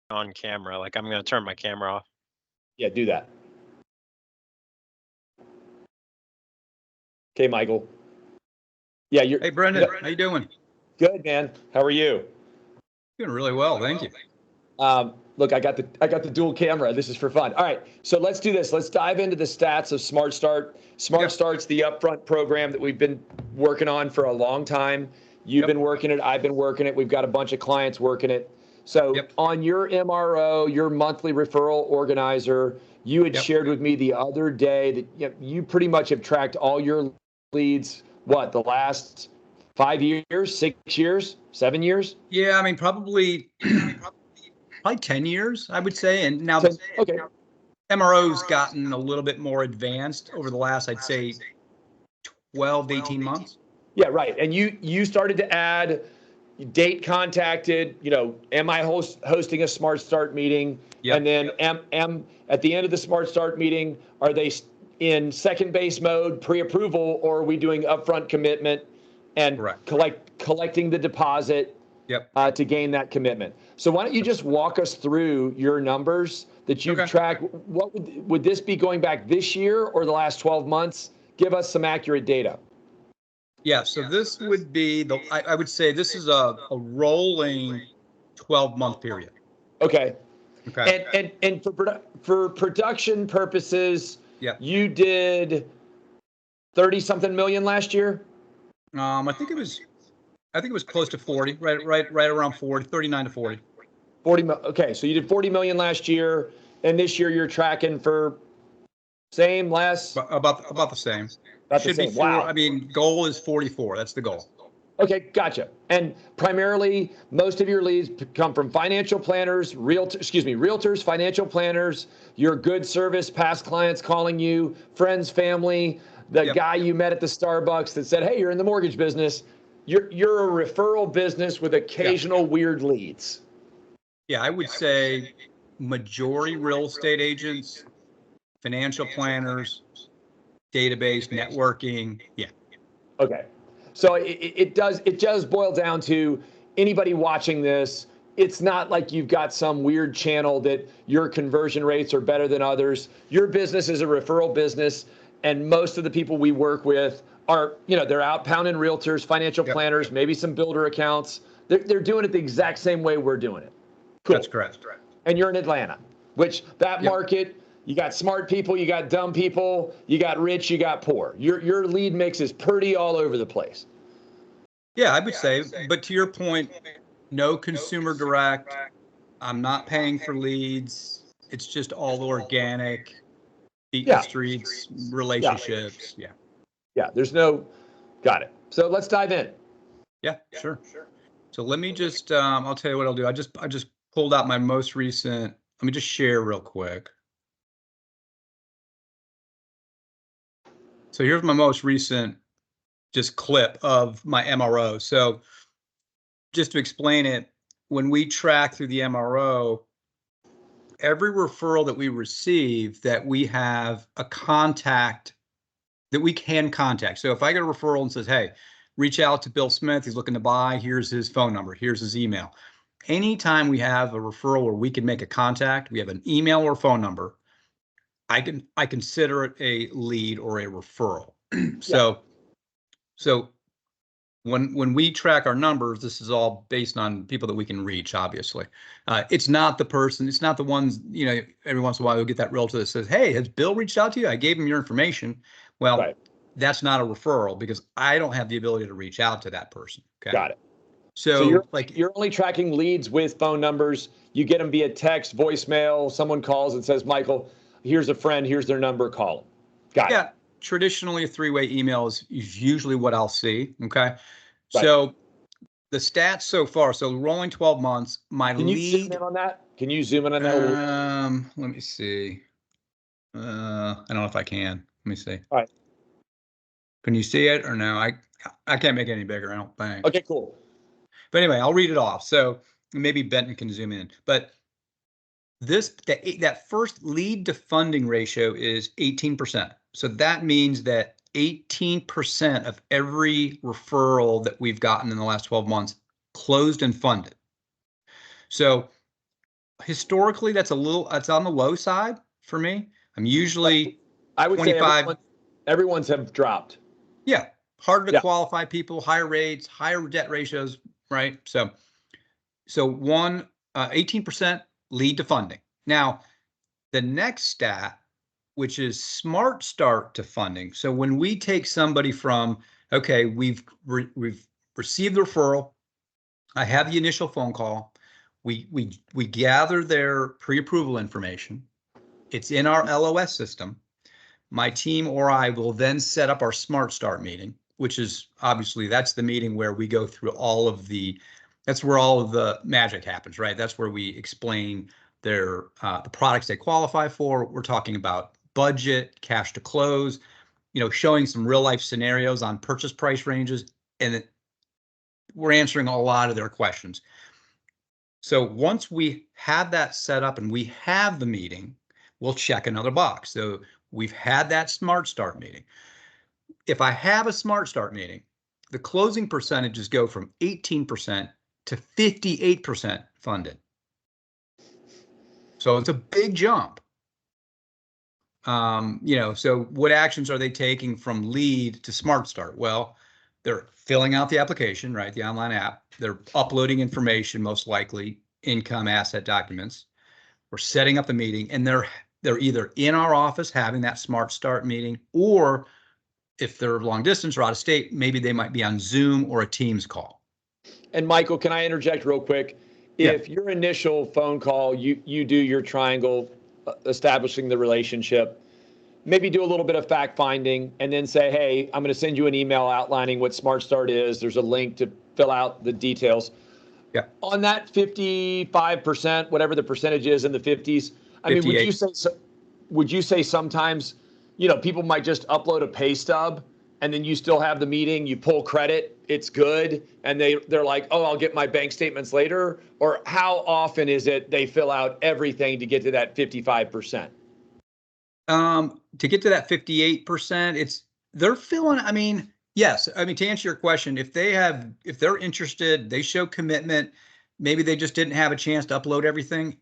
on camera. Like, I'm gonna turn my camera off. Yeah, do that. Okay, Michael. Yeah, you're. Hey, Brendan, how you doing? Good, man. How are you? Doing really well, thank you. Look, I got the dual camera. This is for fun. All right, so let's do this. Let's dive into the stats of Smart Start. Smart Start's the upfront program that we've been working on for a long time. You've been working it. I've been working it. We've got a bunch of clients working it. So on your MRO, your monthly referral organizer, you had shared with me the other day that you pretty much have tracked all your leads, the last 5 years, 6 years, 7 years? Yeah, I mean, probably 10 years, I would say. And now MRO's gotten a little bit more advanced over the last, I'd say, 12 to 18 months. Yeah, right. And you started to add date contacted, am I hosting a Smart Start meeting? Yep. And then at the end of the Smart Start meeting, are they in second base mode, pre-approval, or are we doing upfront commitment and collecting the deposit to gain that commitment? So why don't you just walk us through your numbers that you've tracked? What would this be going back this year or the last 12 months? Give us some accurate data. Yeah, so this would be I would say this is a rolling 12-month period. Okay. And for production purposes, you did 30-something million last year? I think it was close to 40, right around 40, 39 to 40. 40. Okay, so you did 40 million last year, and this year you're tracking for same, less? About the same. Should be 4. Wow. I mean, goal is 44. That's the goal. Okay, gotcha. And primarily, most of your leads come from financial planners, realtors, financial planners, your good service, past clients calling you, friends, family, the guy you met at the Starbucks that said, hey, you're in the mortgage business. You're a referral business with occasional weird leads. Yeah, I would say majority real estate agents, financial planners, database, networking. Yeah. Okay. So it does boil down to anybody watching this. It's not like you've got some weird channel that your conversion rates are better than others. Your business is a referral business, and most of the people we work with are, they're out pounding realtors, financial planners, maybe some builder accounts. They're doing it the exact same way we're doing it. Cool. That's correct. And you're in Atlanta, which that market, you got smart people, you got dumb people, you got rich, you got poor. Your lead mix is pretty all over the place. Yeah, I would say, but to your point, no consumer direct. I'm not paying for leads. It's just all organic, feet in the streets, relationships. Yeah, there's no, got it. So let's dive in. Yeah, sure. So let me just, I'll tell you what I'll do. I just pulled out my most recent, let me just share real quick. So here's my most recent just clip of my MRO. So just to explain it, when we track through the MRO, every referral that we receive that we have a contact that we can contact. So if I get a referral and says, hey, reach out to Bill Smith, he's looking to buy, here's his phone number, here's his email. Anytime we have a referral where we can make a contact, we have an email or phone number, I consider it a lead or a referral. So when we track our numbers, this is all based on people that we can reach, obviously. It's not the person, it's not the ones, every once in a while you'll get that realtor that says, hey, has Bill reached out to you? I gave him your information. Well, that's not a referral because I don't have the ability to reach out to that person. Okay. Got it. So you're only tracking leads with phone numbers. You get them via text, voicemail, someone calls and says, Michael, here's a friend, here's their number, call them. Got it. Traditionally a 3-way email is usually what I'll see. Okay. So the stats so far, so rolling 12 months, Can you zoom in on that? Can you zoom in on that? Let me see. I don't know if I can. Let me see. All right. Can you see it or no? I can't make it any bigger, I don't think. Okay, cool. But anyway, I'll read it off. So maybe Benton can zoom in. But that first lead to funding ratio is 18%. So that means that 18% of every referral that we've gotten in the last 12 months closed and funded. So historically, that's on the low side for me. I'm usually I would 25. say everyone's have dropped. Yeah, harder to Yeah. qualify people, higher rates, higher debt ratios, right? So 18% lead to funding. Now, the next stat, which is smart start to funding. So when we take somebody from, okay, we've received the referral, I have the initial phone call, we gather their pre-approval information, it's in our LOS system. My team or I will then set up our Smart Start meeting, which is obviously that's the meeting where we go through that's where all of the magic happens, right? That's where we explain the products they qualify for. We're talking about budget, cash to close, showing some real life scenarios on purchase price ranges, and we're answering a lot of their questions. So once we have that set up and we have the meeting, we'll check another box. So we've had that Smart Start meeting. If I have a Smart Start meeting, the closing percentages go from 18% to 58% funded. So it's a big jump. So what actions are they taking from lead to Smart Start? Well, they're filling out the application, right? The online app. They're uploading information, most likely income, asset documents. We're setting up the meeting, and they're either in our office having that Smart Start meeting, or if they're long distance or out of state, maybe they might be on Zoom or a Teams call. And Michael, can I interject real quick? If your initial phone call, you do your triangle, establishing the relationship, maybe do a little bit of fact finding, and then say, hey, I'm going to send you an email outlining what Smart Start is. There's a link to fill out the details. Yeah. On that 55%, whatever the percentage is in the 50s, I mean, would you say sometimes, people might just upload a pay stub and then you still have the meeting, you pull credit, it's good, and they're like, oh, I'll get my bank statements later? Or how often is it they fill out everything to get to that 55%? To get to that 58%, they're filling, I mean, yes. I mean, to answer your question, if they're interested, they show commitment, maybe they just didn't have a chance to upload everything,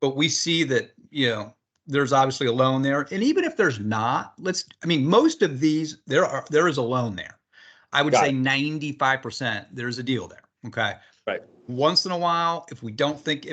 but we see that, there's obviously a loan there. And even if there's not, most of these, there is a loan there. I would say 95%, there's a deal there. Okay. Right. Once in a while, if we don't think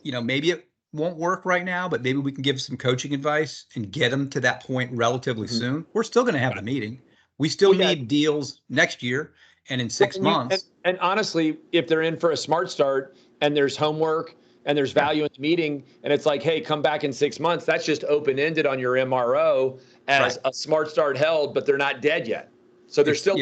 maybe it won't work right now, but maybe we can give some coaching advice and get them to that point relatively soon. We're still going to have the meeting. We still need deals next year and in 6 months. And honestly, if they're in for a Smart Start and there's homework and there's value in the meeting, and it's like, hey, come back in 6 months, that's just open-ended on your MRO as a Smart Start held, but they're not dead yet. So they're still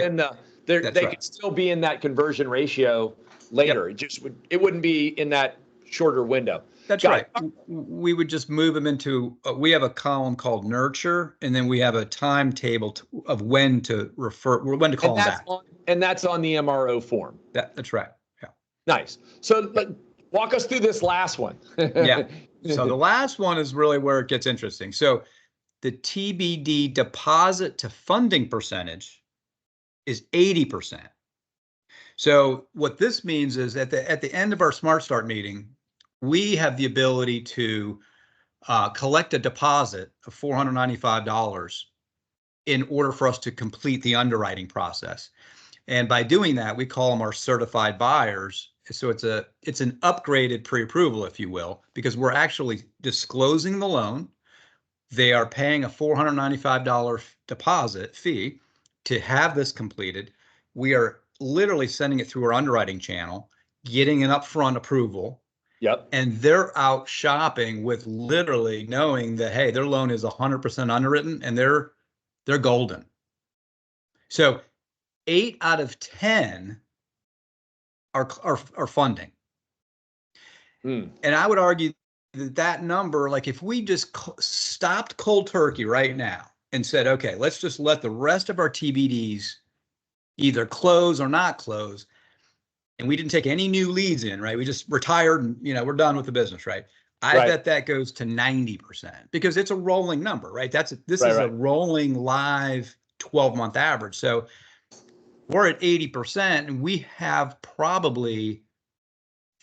they could still be in that conversion ratio later. Yep. It wouldn't be in that shorter window. That's right. We would just move them into, we have a column called nurture, and then we have a timetable of when to call them back. And that's on the MRO form. That's right. Yeah. Nice. So walk us through this last one. Yeah. So the last one is really where it gets interesting. So the TBD deposit to funding percentage is 80%. So what this means is at the end of our Smart Start meeting, we have the ability to collect a deposit of $495 in order for us to complete the underwriting process. And by doing that, we call them our certified buyers. So it's an upgraded pre-approval, if you will, because we're actually disclosing the loan. They are paying a $495 deposit fee to have this completed. We are literally sending it through our underwriting channel, getting an upfront approval. Yep. And they're out shopping with literally knowing that, hey, their loan is 100% underwritten and they're golden. So 8 out of 10 are funding. And I would argue that number, like if we just stopped cold turkey right now and said, okay, let's just let the rest of our TBDs either close or not close, and we didn't take any new leads in, right? We just retired and, we're done with the business, right? I bet that goes to 90% because it's a rolling number, right? This is a rolling live 12-month average. So we're at 80% and we have probably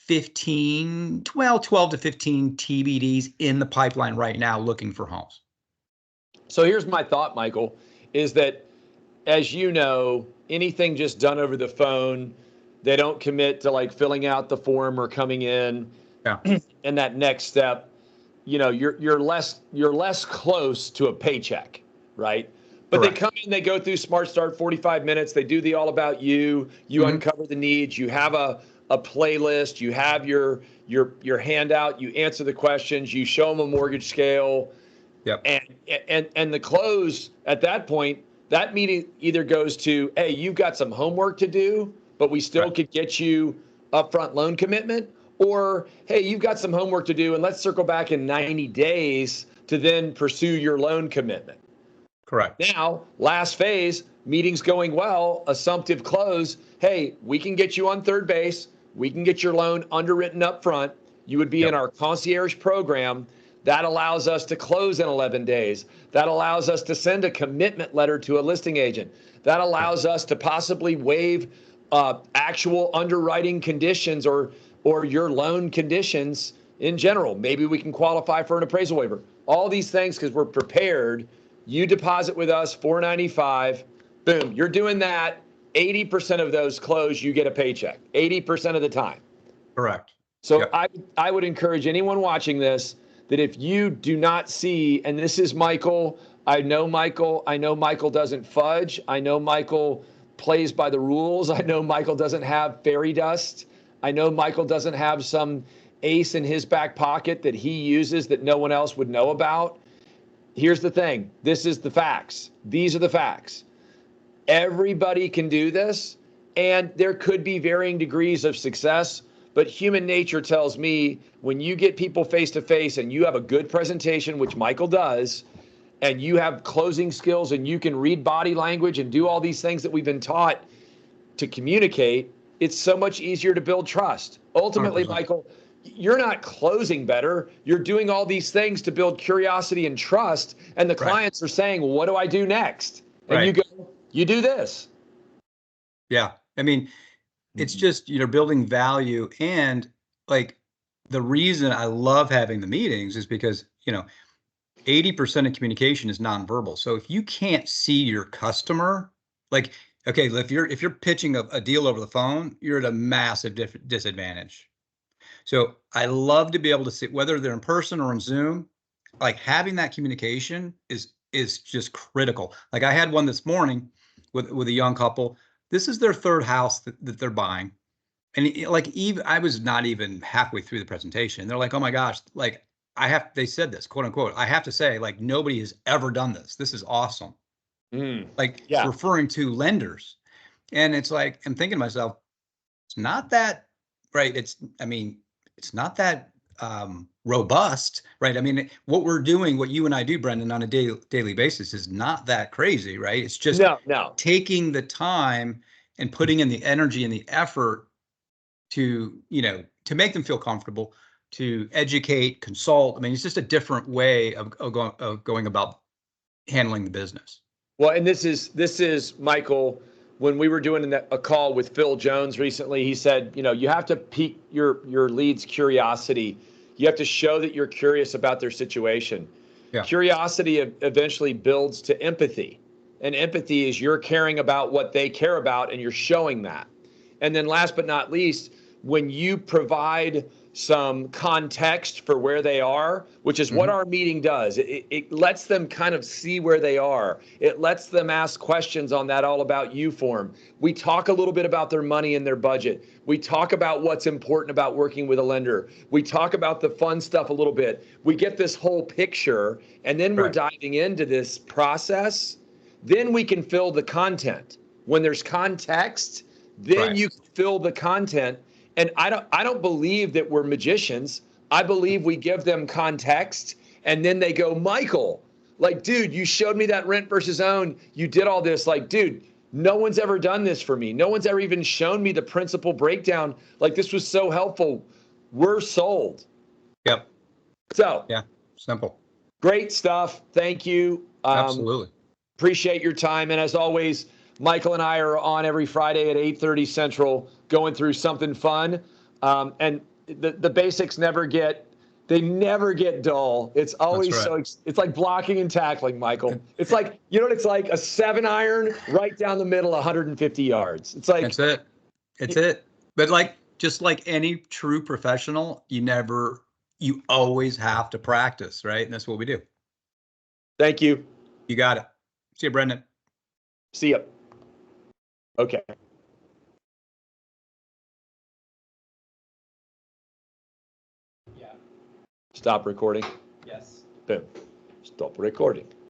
12 to 15 TBDs in the pipeline right now looking for homes. So here's my thought, Michael, is that, as you know, anything just done over the phone, they don't commit to like filling out the form or coming in. Yeah. And that next step, you're less close to a paycheck, right? But Correct. They come in, they go through Smart Start 45 minutes, they do the all about you, uncover the needs, you have a playlist, you have your handout, you answer the questions, you show them a mortgage scale. Yep. And the close at that point, that meeting either goes to, hey, you've got some homework to do, but we still could get you upfront loan commitment, or, hey, you've got some homework to do and let's circle back in 90 days to then pursue your loan commitment. Correct. Now, last phase, meeting's going well, assumptive close. Hey, we can get you on third base. We can get your loan underwritten up front. You would be in our concierge program. That allows us to close in 11 days. That allows us to send a commitment letter to a listing agent. That allows us to possibly waive actual underwriting conditions or your loan conditions in general. Maybe we can qualify for an appraisal waiver. All these things because we're prepared. You deposit with us, $495. Boom, you're doing that. 80% of those close, you get a paycheck. 80% of the time. Correct. So I would encourage anyone watching this that if you do not see, and this is Michael, I know Michael doesn't fudge. I know Michael plays by the rules. I know Michael doesn't have fairy dust. I know Michael doesn't have some ace in his back pocket that he uses that no one else would know about. Here's the thing. This is the facts. These are the facts. Everybody can do this, and there could be varying degrees of success. But human nature tells me when you get people face to face and you have a good presentation, which Michael does, and you have closing skills and you can read body language and do all these things that we've been taught to communicate, it's so much easier to build trust. Ultimately, 100%. Michael, you're not closing better. You're doing all these things to build curiosity and trust. And the clients are saying, what do I do next? And you go, you do this. Yeah. I mean, it's just, building value. And like the reason I love having the meetings is because, 80% of communication is nonverbal. So if you can't see your customer, like, okay, if you're pitching a deal over the phone, you're at a massive disadvantage. So I love to be able to see whether they're in person or on Zoom, like having that communication is just critical. Like I had one this morning with a young couple. This is their third house that they're buying. And I was not even halfway through the presentation. They're like, oh my gosh, like they said this, quote unquote, I have to say, like, nobody has ever done this. This is awesome. Referring to lenders. And it's like, I'm thinking to myself, it's not that, right? It's not that robust, right? I mean, what we're doing, what you and I do, Brendan, on a daily basis is not that crazy, right? It's just taking the time and putting in the energy and the effort to make them feel comfortable, to educate, consult. I mean, it's just a different way of going about handling the business. Well, and this is Michael. When we were doing a call with Phil Jones recently, he said, you have to pique your lead's curiosity. You have to show that you're curious about their situation. Yeah. Curiosity eventually builds to empathy. And empathy is you're caring about what they care about and you're showing that. And then last but not least, when you provide some context for where they are, which is what our meeting does. It lets them kind of see where they are. It lets them ask questions on that all about you form. We talk a little bit about their money and their budget. We talk about what's important about working with a lender. We talk about the fun stuff a little bit. We get this whole picture, and then we're diving into this process. Then we can fill the content. When there's context, then you can fill the content. And I don't believe that we're magicians. I believe we give them context and then they go, Michael, like, dude, you showed me that rent versus own. You did all this. Like, dude, no one's ever done this for me. No one's ever even shown me the principal breakdown. Like, this was so helpful. We're sold. Yep. So. Yeah, simple. Great stuff. Thank you. Absolutely. Appreciate your time. And as always, Michael and I are on every Friday at 8:30 Central going through something fun. And the basics never get dull. It's always right. it's like blocking and tackling, Michael. It's like, you know what it's like? A 7-iron right down the middle, 150 yards. It's like, That's it. It's it. But like, just like any true professional, you always have to practice, right? And that's what we do. thank you. You got it. See you, Brendan. See ya. Okay. Yeah. Stop recording. Yes. Boom. Stop recording.